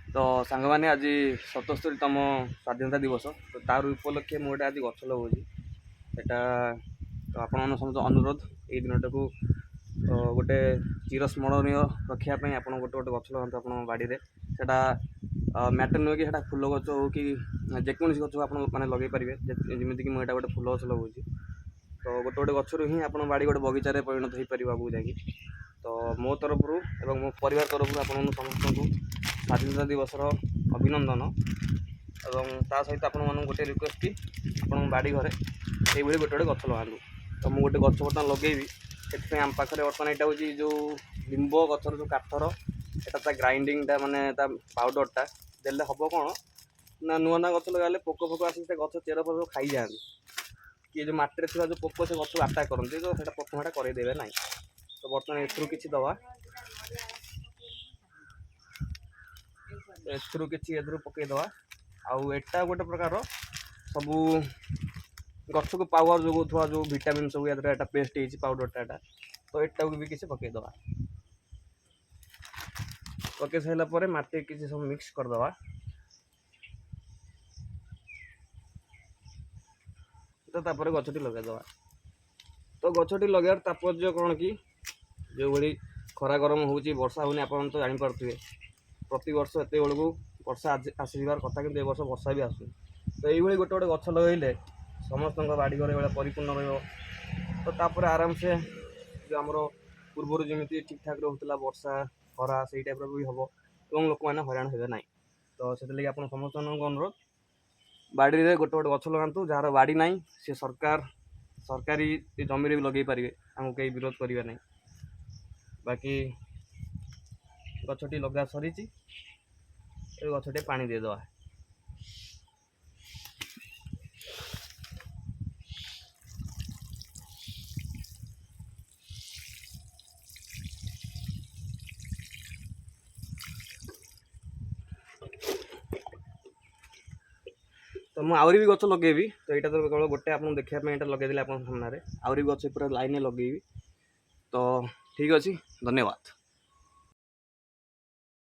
तो सांग मैंने आज 77तम स्वाधीनता दिवस तो तार उपलक्षे मुझे आज गछ लगाऊँगी एटा तो आपण समस्त अनुरोध ये दिनटा को गोटे चिरस्मरणीय रखापी आप गोटे गोटे गछ लगाते आप बाड़ी में सेटा मैटर नुहे कि फूल गच हो कि जेकोसी गच आप लगे पारे जमीक मुझे गोटे फूल गच लगाऊँगी तो गोटे गोटे गचर ही आप बाड़ी गोटे बगीचार परिणत हो पार आगे जाकि तो मो तरफ एवं मो परिवार तरफ आपण समस्त स्वाधीनता दिवस अभिनंदन एवं ता सहित आपण मन गोटे रिक्वेस्ट कि आप बाड़ी घरे ये गोटे गोटे गछ लगातु तो मुझे गोटे गछ बर्तमान लगेबी से आम पाखे बर्तमान यहाँ हूँ जो लिंब गचर जो काठर यहाँ ग्राइंडिंगटा मानने पाउडरटा देले हम कौन ना नुआ नुआ गछ लगाले पोक फोक आस गछ चेर फर खाई जाती किए जो मटिरे थी जो पोक से गछ आटाक करते तो प्रथम करदेवे ना तो बर्तमान एथरू किसी दवा एथरू किसी पकईदवा आउ एटा गोटे प्रकार सबू गछ को पावर जो जो विटामिन सब या पेस्ट हो पाउडरटा तो एटा भी किसी पकईदवा पकई सारापर मटी किसी सब मिक्स करदवा तो तापर गछटी लगेदवा तो गछटी लगार तात्पर्य कौन कि जो भाई खरा गरम हो वर्षा होनी आप तो जापे प्रति वर्ष एत बेलू वर्षा आसबार कथा कि वर्ष वर्षा भी आसू तो ये गोटे गोटे गछ लगे समस्त बाड़ी घर भाई परिपूर्ण रो तो आराम से जो आमर पूर्वर जमी ठीक ठाक रोला वर्षा खरा से टाइप भी हम और लोक मैंने हईराण हे ना तो से लगे आप समस्त अनुरोध बाड़ी में गोटे गोटे गछ लगातु जार बाड़ी ना सी सरकारी जमी भी लगे पारे आमको कहीं विरोध करेंगे ना बाकी गछटी लगा सरी गछटे पानी देदवा तो मुझे आहरी भी गछ लगेबी तो यहाँ तो केवल गोटे आप देखापी यहाँ लगेदे आप सामने आहरी गछ पूरा लाइन लगेबी तो ठीक अच्छे धन्यवाद।